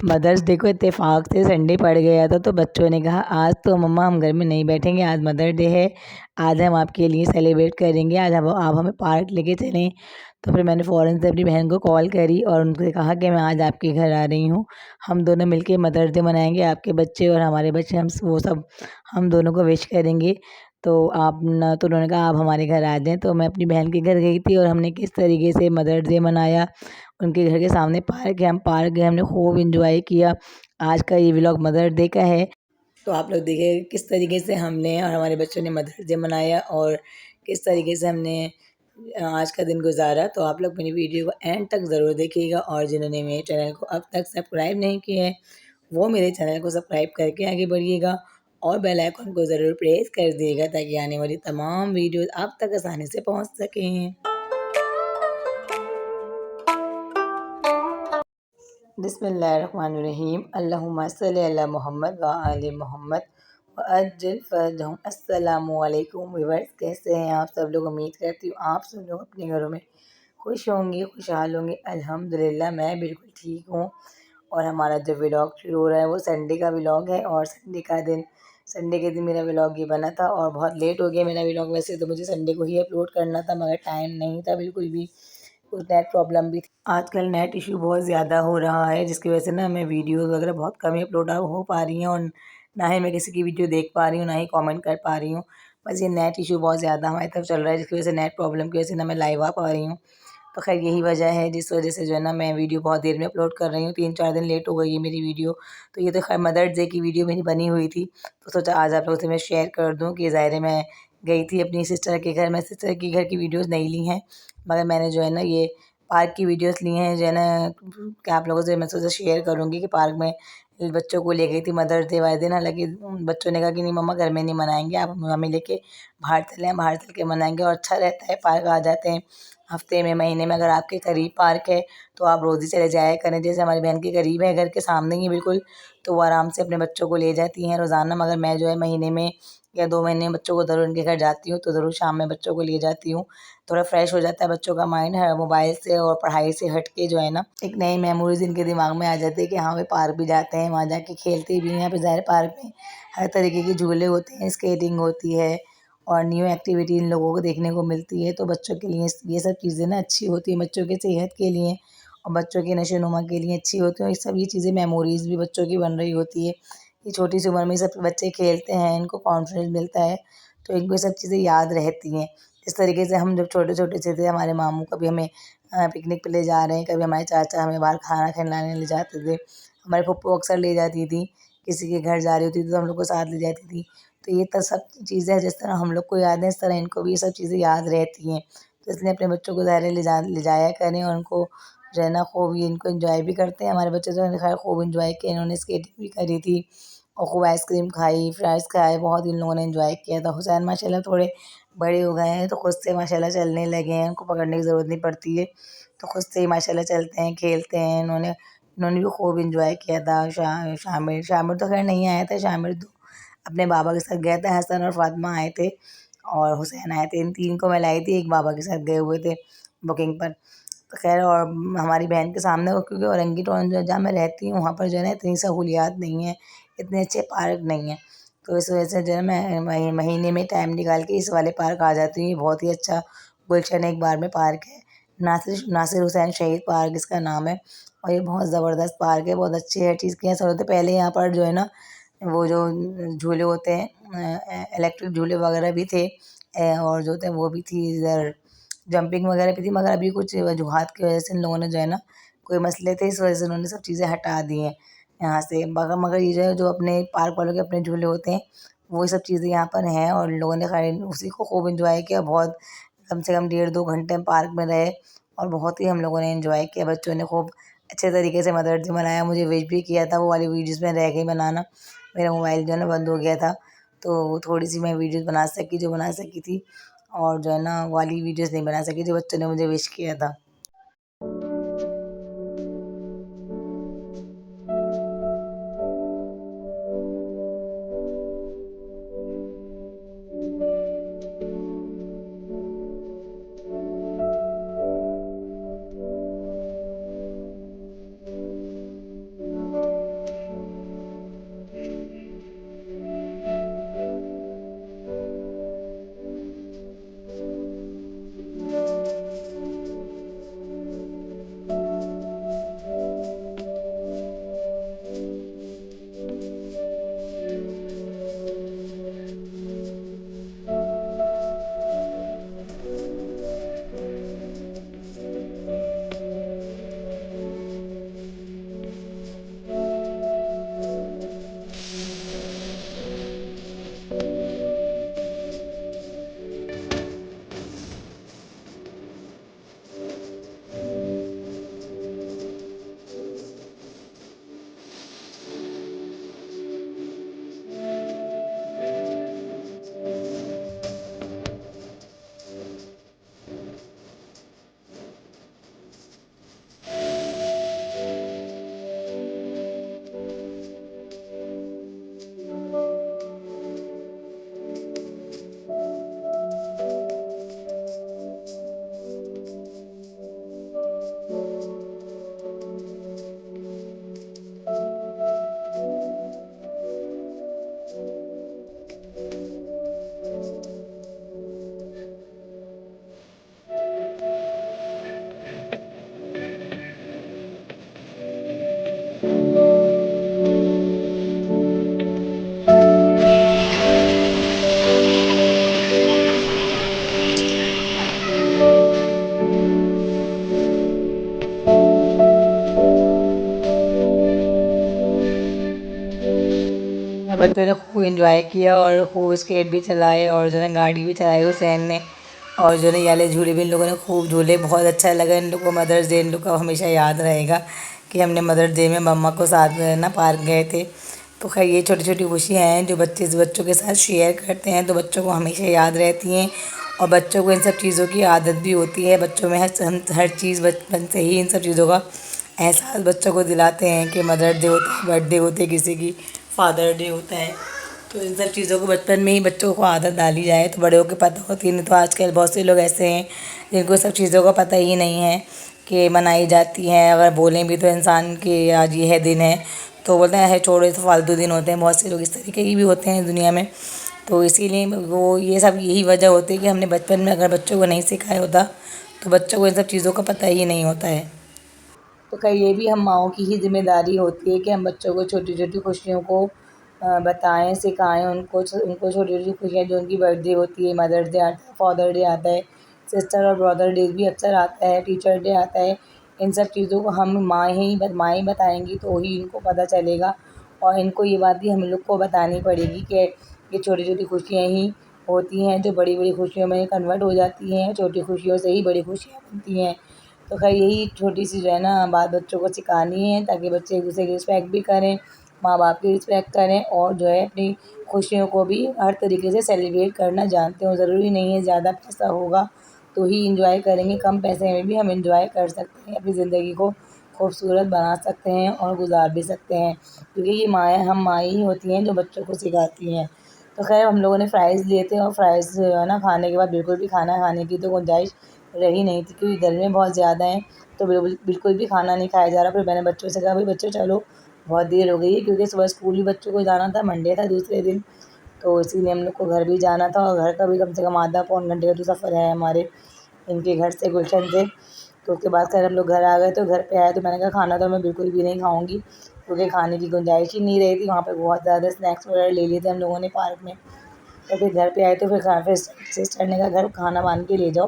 Mother's day को इत्तेफाक से संडे पड़ गया था, तो बच्चों ने कहा आज तो मम्मा हम घर में नहीं बैठेंगे, आज मदर डे है, आज हम आपके लिए सेलिब्रेट करेंगे, आज हम आप हमें पार्क लेके चलें। तो फिर मैंने फ़ौरन से अपनी बहन को कॉल करी और उनसे कहा कि मैं आज आपके घर आ रही हूँ, हम दोनों मिलके मदर्स डे मनाएंगे, आपके बच्चे और हमारे बच्चे वो सब हम दोनों को विश करेंगे। तो आप न तो उन्होंने कहा आप हमारे घर आ जाएँ। तो मैं अपनी बहन के घर गई थी और हमने किस तरीके से मदर्स डे मनाया। उनके घर के सामने पार्क है, हम पार्क गए, हमने खूब एंजॉय किया। आज का ये व्लॉग मदर्स डे का है, तो आप लोग देखिए किस तरीके से हमने और हमारे बच्चों ने मदर्स डे मनाया और किस तरीके से हमने आज का दिन गुजारा। तो आप लोग मेरी वीडियो को एंड तक ज़रूर देखिएगा और जिन्होंने मेरे चैनल को अब तक सब्सक्राइब नहीं किया है वो मेरे चैनल को सब्सक्राइब करके आगे बढ़िएगा और बेल आइकन को ज़रूर प्रेस कर दिएगा ताकि आने वाली तमाम वीडियोस आप तक आसानी से पहुंच सकें। बिस्मिल्लाहिर्रहमानिर्रहीम, अल्लाहुम्मा सल्ली अला मोहम्मद व आले मोहम्मद व अज्जिल फ़रजहुम। अस्सलामु अलैकुम व्यूअर्स, कैसे हैं आप सब लोग? उम्मीद करती हूँ आप सब लोग अपने घरों में खुश होंगे, खुशहाल होंगे। अल्हम्दुलिल्लाह मैं बिल्कुल ठीक हूँ। और हमारा जो व्लॉग शुरू हो रहा है वो संडे का व्लॉग है और संडे के दिन मेरा व्लॉग ये बना था और बहुत लेट हो गया मेरा व्लॉग। वैसे तो मुझे संडे को ही अपलोड करना था मगर टाइम नहीं था बिल्कुल भी, कुछ नेट प्रॉब्लम भी थी। आजकल नेट इशू बहुत ज़्यादा हो रहा है जिसकी वजह से ना मैं वीडियोज़ वगैरह बहुत कम ही अपलोड हो पा रही हैं और ना ही मैं किसी की वीडियो देख पा रही हूँ, ना ही कमेंट कर पा रही हूँ। बस ये नेट इशू बहुत ज़्यादा हमारी तरफ चल रहा है जिसकी वजह से नेट प्रॉब्लम की वजह से ना मैं लाइव आ पा रही हूँ। तो खैर यही वजह है जिस वजह से जो है ना मैं वीडियो बहुत देर में अपलोड कर रही हूँ, 3-4 दिन लेट हो गई है मेरी वीडियो। तो ये तो खैर मदर्स डे की वीडियो मेरी बनी हुई थी, तो सोचा आज आप लोगों से मैं शेयर कर दूँ कि ज़ाहिर है मैं गई थी अपनी सिस्टर के घर। मैं सिस्टर के घर की वीडियोज़ नहीं ली हैं मगर मैंने जो है ना ये पार्क की वीडियोस ली हैं जो है ना कि आप लोगों से मैं सोचा शेयर करूँगी कि पार्क में बच्चों को ले गई थी मदर्स डे वाले दिन। हालांकि बच्चों ने कहा कि नहीं मम्मा घर में नहीं मनाएंगे, आप हमें लेके बाहर चलें, बाहर चल के मनाएंगे और अच्छा रहता है। पार्क आ जाते हैं हफ्ते में, महीने में। अगर आपके करीब पार्क है तो आप रोज़ ही चले जाया करें। जैसे हमारी बहन के करीब है, घर के सामने ही बिल्कुल, तो वो आराम से अपने बच्चों को ले जाती हैं रोज़ाना। मगर मैं जो है महीने में या 2 महीने में बच्चों को ज़रूर उनके घर जाती हूँ, तो ज़रूर शाम में बच्चों को ले जाती हूँ। थोड़ा फ्रेश हो जाता है बच्चों का माइंड, है मोबाइल से और पढ़ाई से हट के जो है ना एक नई मेमोरीज इनके दिमाग में आ जाती है कि हाँ भाई पार्क भी जाते हैं, वहाँ जाके खेलते भी हैं। यहाँ पे ज़ाहिर पार्क में हर तरीके के झूले होते हैं, स्केटिंग होती है और न्यू एक्टिविटी इन लोगों को देखने को मिलती है। तो बच्चों के लिए ये सब चीज़ें ना अच्छी होती हैं, बच्चों की सेहत के लिए और बच्चों के नशोनुमा के लिए अच्छी होती है। और सब ये चीज़ें मेमोरीज भी बच्चों की बन रही होती है। ये छोटी सी उम्र में सब बच्चे खेलते हैं, इनको कॉन्फिडेंस मिलता है, तो इनको ये सब चीज़ें याद रहती हैं। इस तरीके से हम जब छोटे-छोटे से थे हमारे मामू कभी हमें पिकनिक पे ले जा रहे हैं, कभी हमारे चाचा हमें बाहर खाना खिलाने ले जाते थे, हमारी फूफू अक्सर ले जाती थी, किसी के घर जा रही होती थी तो हम लोग को साथ ले जाती थी। तो ये तो सब चीज़ें जिस तरह हम लोग को याद है इस तरह इनको भी ये सब चीज़ें याद रहती हैं। तो इसलिए अपने बच्चों को ज़ाहिर है ले जाया करें और उनको जो है ना खूब ये इनको एंजॉय भी करते हैं। हमारे बच्चे जो है खैर खूब एंजॉय किया, इन्होंने स्केटिंग भी करी थी और खूब आइसक्रीम खाई, फ्राइज़ खाए, बहुत इन लोगों ने एंजॉय किया था। हुसैन माशाल्लाह थोड़े बड़े हो गए हैं तो खुद से माशाल्लाह चलने लगे हैं, उनको पकड़ने की ज़रूरत नहीं पड़ती है, तो खुद से ही माशाल्लाह चलते हैं, खेलते हैं। इन्होंने इन्होंने भी खूब एंजॉय किया था। शामिर शामिर तो खैर नहीं आया था, शामिर तो अपने बाबा के साथ गया था। हसन और फातिमा आए थे और हुसैन आए थे, इन 3 को मैं लाई थी, एक बाबा के साथ गए हुए थे बुकिंग पर। तो खैर और हमारी बहन के सामने वो क्योंकि औरंगी टोन जो जहाँ मैं रहती हूँ वहाँ पर जो है ना इतनी सहूलियात नहीं है, इतने अच्छे पार्क नहीं हैं। तो इस वजह से जो है मैं महीने में टाइम निकाल के इस वाले पार्क आ जाती हूँ। ये बहुत ही अच्छा गुलशन एक बार में पार्क है, नासिर हुसैन शहीद पार्क इसका नाम है और ये बहुत ज़बरदस्त पार्क है, बहुत अच्छी हर चीज़ की है सहूलतें। पहले यहाँ पर जो है ना वो जो झूले होते हैं इलेक्ट्रिक झूले वगैरह भी थे और जो थे वो भी थी इधर जंपिंग वगैरह भी थी, मगर अभी कुछ वजूहात की वजह से इन लोगों ने जो है ना कोई मसले थे इस वजह से उन्होंने सब चीज़ें हटा दी हैं यहाँ से। मगर मगर ये जो है जो अपने पार्क वालों के अपने झूले होते हैं वो सब चीज़ें यहाँ पर हैं और लोगों ने खैर उसी को खूब एंजॉय किया। बहुत कम से कम 1.5-2 घंटे हम पार्क में रहे और बहुत ही हम लोगों ने एंजॉय किया। बच्चों ने खूब अच्छे तरीके से मदर्स डे मनाया, मुझे विश भी किया था। वो वाली वीडियोज़ में रह गई बनाना, मेरा मोबाइल जो है ना बंद हो गया था, तो थोड़ी-सी मैं वीडियोज़ बना सकी जो बना सकी थी और जो है ना वाली वीडियोज़ नहीं बना सकी जो बच्चों ने मुझे विश किया था। बच्चों ने खूब एंजॉय किया और खूब स्केट भी चलाए और जो है गाड़ी भी चलाई हुसैन ने। और जो है ये वाले झूले भी इन लोगों ने खूब झूले, बहुत अच्छा लगा इन लोग को। मदर्स डे इन लोग का हमेशा याद रहेगा कि हमने मदर्स डे में मम्मा को साथ में ना पार्क गए थे। तो खैर ये छोटी छोटी खुशियाँ हैं जो बच्चों के साथ शेयर करते हैं तो बच्चों को हमेशा याद रहती हैं और बच्चों को इन सब चीज़ों की आदत भी होती है। बच्चों में हर चीज़ बचपन से ही इन सब चीज़ों का एहसास बच्चों को दिलाते हैं कि मदर्स डे होता है, बर्थडे होते हैं किसी की, फादर डे होता है। तो इन सब चीज़ों को बचपन में ही बच्चों को आदत डाली जाए तो बड़े होकर पता होती है। नहीं तो आजकल बहुत से लोग ऐसे हैं जिनको सब चीज़ों का पता ही नहीं है कि मनाई जाती हैं। अगर बोलें भी तो इंसान कि आज ये है दिन है तो बोलते हैं छोड़ो, ये तो फालतू दिन होते हैं। बहुत से लोग इस तरीके की भी होते हैं दुनिया में। तो इसीलिए वो ये सब यही वजह होती है कि हमने बचपन में अगर बच्चों को नहीं सिखाया होता तो बच्चों को इन सब चीज़ों का पता ही नहीं होता है। तो खैर ये भी हम माँओं की ही ज़िम्मेदारी होती है कि हम बच्चों को छोटी छोटी खुशियों को बताएं, सिखाएं उनको छोटी छोटी खुशियाँ जो उनकी बर्थडे होती है, मदर्स डे आता है, फादर डे आता है, सिस्टर और ब्रदर डे भी अक्सर आता है, टीचर डे आता है। इन सब चीज़ों को हम माँ ही बताएंगी तो ही इनको पता चलेगा। और इनको ये बात भी हम लोग को बतानी पड़ेगी कि ये छोटी छोटी खुशियाँ ही होती हैं जो बड़ी बड़ी खुशियों में कन्वर्ट हो जाती हैं। छोटी खुशियों से ही बड़ी खुशियाँ बनती हैं। तो खैर यही छोटी सी जो है ना बात बच्चों को सिखानी है ताकि बच्चे एक दूसरे की रिस्पेक्ट भी करें, माँ बाप की रिस्पेक्ट करें और जो है अपनी खुशियों को भी हर तरीके से सेलिब्रेट करना जानते हो। ज़रूरी नहीं है ज़्यादा पैसा होगा तो ही इंजॉय करेंगे, कम पैसे में भी हम इंजॉय कर सकते हैं, अपनी ज़िंदगी को खूबसूरत बना सकते हैं और गुजार भी सकते हैं। क्योंकि ये माँ ही होती हैं जो बच्चों को सिखाती हैं। तो खैर हम लोगों ने फ्राइज़ लिए थे और फ्राइज़ जो है ना खाने के बाद बिल्कुल भी खाना खाने की तो गुंजाइश रही नहीं थी क्योंकि गर्मी बहुत ज़्यादा है। तो बिल्कुल भी खाना नहीं खाया जा रहा। फिर मैंने बच्चों से कहा भाई बच्चों चलो, बहुत देर हो गई है क्योंकि सुबह स्कूल भी बच्चों को जाना था, मंडे था दूसरे दिन। तो इसीलिए हम लोग को घर भी जाना था और घर का भी कम से कम आधा पौन घंटे का तो सफ़र है हमारे इनके घर से, गुलशन से। तो उसके बाद खैर हम लोग घर आ गए। तो घर पे आए तो मैंने कहा खाना तो मैं बिल्कुल भी नहीं खाऊँगी क्योंकि खाने की गुंजाइश ही नहीं रही थी। वहाँ पे बहुत ज़्यादा स्नैक्स वगैरह ले लिए थे हम लोगों ने पार्क में। तो फिर घर पे आए तो फिर सिस्टर ने कहा घर खाना बांध के ले जाओ।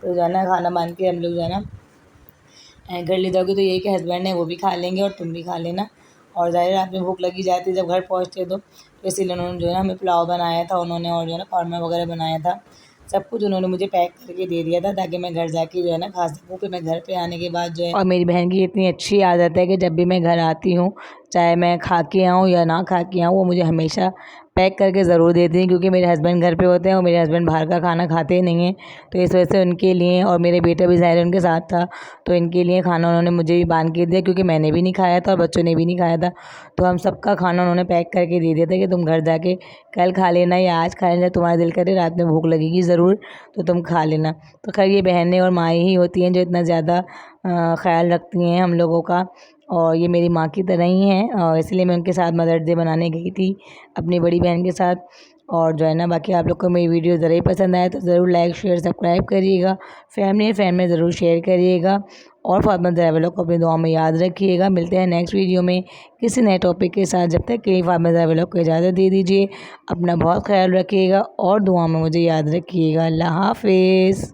तो जो है ना खाना बांध के हम लोग जो है ना घर ले जाओगे तो यही कि हस्बैंड है वो भी खा लेंगे और तुम भी खा लेना। और ज़ाहिर रात में भूख लगी जाती है जब घर पहुँचते तो इसीलिए उन्होंने जो है ना हमें पुलाव बनाया था उन्होंने और जो है ना कौरमा वगैरह बनाया था। सब कुछ उन्होंने मुझे पैक करके दे दिया था ताकि मैं घर जाके जो है ना खा सकूँ। फिर मैं घर पे आने के बाद जो है और मेरी बहन की इतनी अच्छी आदत है कि जब भी मैं घर आती हूँ चाहे मैं खा के आऊँ या ना खा के आऊँ वो मुझे हमेशा पैक करके ज़रूर देती हैं क्योंकि मेरे हस्बैंड घर पे होते हैं और मेरे हस्बैंड बाहर का खाना खाते ही नहीं हैं। तो इस वजह से उनके लिए, और मेरे बेटा भी ज़ाहिर है उनके साथ था, तो इनके लिए खाना उन्होंने मुझे भी बांध के दिया क्योंकि मैंने भी नहीं खाया था और बच्चों ने भी नहीं खाया था। तो हम सबका खाना उन्होंने पैक करके दे दिया था कि तुम घर जाके कल खा लेना या आज खा लेना, तुम्हारा दिल करे रात में भूख लगेगी ज़रूर तो तुम खा लेना। तो खैर ये बहनें और माएँ ही होती हैं जो इतना ज़्यादा ख़्याल रखती हैं हम लोगों का। और ये मेरी माँ की तरह ही हैं और इसलिए मैं उनके साथ मदर्स डे मनाने गई थी अपनी बड़ी बहन के साथ। और जो है ना बाकी आप लोग को मेरी वीडियो ज़रा ही पसंद आए तो ज़रूर लाइक शेयर सब्सक्राइब करिएगा, फैमिली एंड फ्रेंड में ज़रूर शेयर करिएगा और फातिमा ड्राइवर को अपनी दुआ में याद रखिएगा। मिलते हैं नेक्स्ट वीडियो में किसी नए टॉपिक के साथ। जब तक के लिए फातिमा ड्राइवर को इजाज़त दे दीजिए। अपना बहुत ख्याल रखिएगा और दुआ में मुझे याद रखिएगा। अल्लाह हाफिज़।